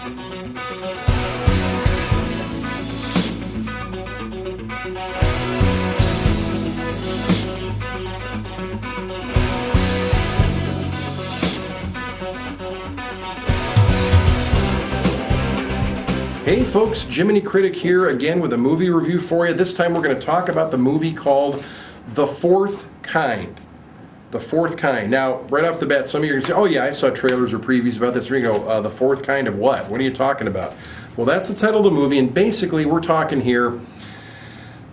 Hey folks, Jiminy Critic here again with a movie review for you. This time we're going to talk about the movie called The Fourth Kind. The Fourth Kind. Now, right off the bat, some of you are going to say, oh yeah, I saw trailers or previews about this. We're going to go, The Fourth Kind of what? What are you talking about? Well, that's the title of the movie, and basically we're talking here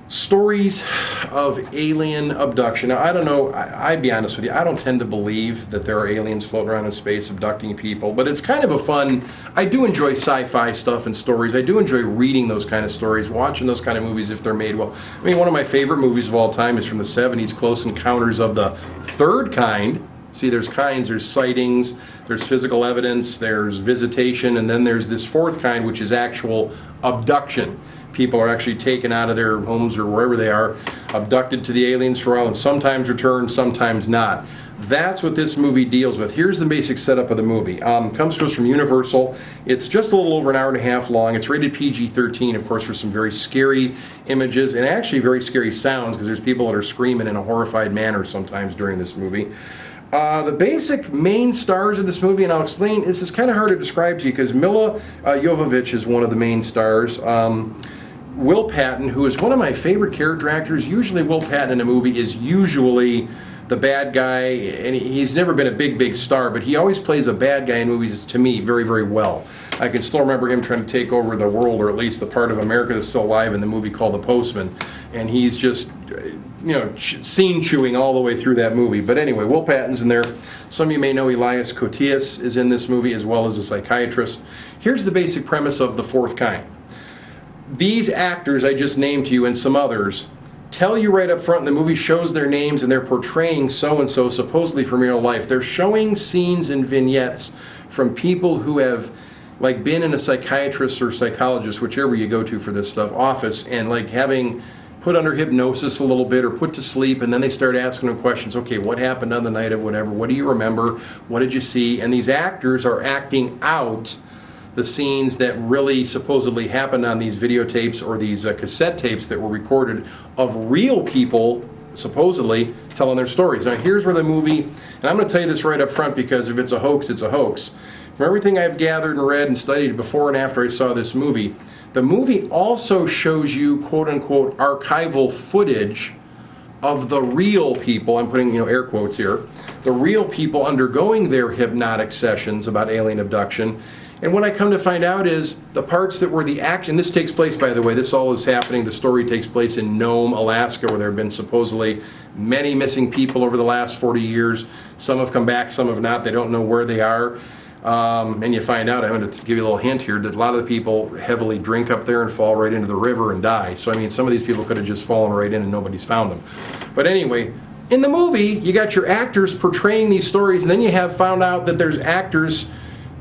stories of alien abduction. Now, I don't know, I'd be honest with you, I don't tend to believe that there are aliens floating around in space abducting people, but it's kind of a fun, I do enjoy sci-fi stuff and stories. I do enjoy reading those kind of stories, watching those kind of movies if they're made well. I mean, one of my favorite movies of all time is from the 70s, Close Encounters of the Third Kind. See, there's kinds, there's sightings, there's physical evidence, there's visitation, and then there's this fourth kind, which is actual abduction. People are actually taken out of their homes or wherever they are, abducted to the aliens for a while, and sometimes returned, sometimes not. That's what this movie deals with. Here's the basic setup of the movie. Comes to us from Universal. It's just a little over an hour and a half long. It's rated PG-13, of course, for some very scary images and actually very scary sounds, because there's people that are screaming in a horrified manner sometimes during this movie. The basic main stars of this movie, and I'll explain, this is kind of hard to describe to you because Milla Jovovich is one of the main stars. Will Patton, who is one of my favorite character actors. Usually Will Patton in a movie is usually the bad guy, and he's never been a big star, but he always plays a bad guy in movies, to me, very well. I can still remember him trying to take over the world, or at least the part of America that's still alive, in the movie called The Postman, and he's just, you know, scene chewing all the way through that movie. But anyway, Will Patton's in there. Some of you may know Elias Koteas is in this movie, as well as a psychiatrist. Here's the basic premise of The Fourth Kind. These actors I just named to you, and some others, tell you right up front, and the movie shows their names, and they're portraying so-and-so supposedly from real life. They're showing scenes and vignettes from people who have like been in a psychiatrist or psychologist, whichever you go to for this stuff, office, and like having put under hypnosis a little bit or put to sleep, and then they start asking them questions. Okay, what happened on the night of whatever? What do you remember? What did you see? And these actors are acting out the scenes that really supposedly happened on these videotapes or these cassette tapes that were recorded of real people supposedly telling their stories. Now here's where the movie, and I'm going to tell you this right up front because if it's a hoax, it's a hoax. From everything I've gathered and read and studied before and after I saw this movie, the movie also shows you quote-unquote archival footage of the real people, I'm putting air quotes here, the real people undergoing their hypnotic sessions about alien abduction. And what I come to find out is the parts that were the action, this takes place, by the way, this all is happening, the story takes place in Nome, Alaska, where there have been supposedly many missing people over the last 40 years. Some have come back, some have not, they don't know where they are. And you find out, I'm going to give you a little hint here, that a lot of the people heavily drink up there and fall right into the river and die. So I mean, some of these people could have just fallen right in and nobody's found them. But anyway, in the movie, you got your actors portraying these stories, and then you have found out that there's actors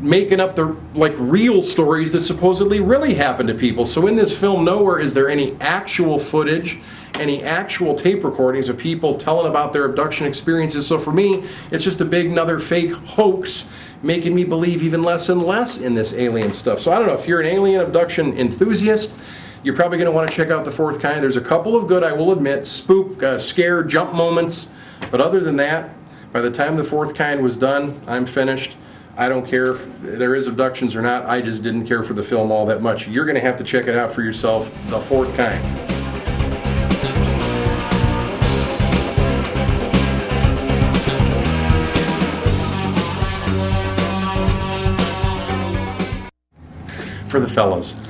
making up the like real stories that supposedly really happened to people. So in this film, nowhere is there any actual footage, any actual tape recordings of people telling about their abduction experiences. So for me, it's just a big another fake hoax, making me believe even less and less in this alien stuff. So I don't know, if you're an alien abduction enthusiast, you're probably going to want to check out The Fourth Kind. There's a couple of good, I will admit, spook, scare, jump moments. But other than that, by the time The Fourth Kind was done, I'm finished. I don't care if there is abductions or not. I just didn't care for the film all that much. You're going to have to check it out for yourself, The Fourth Kind. For the fellas.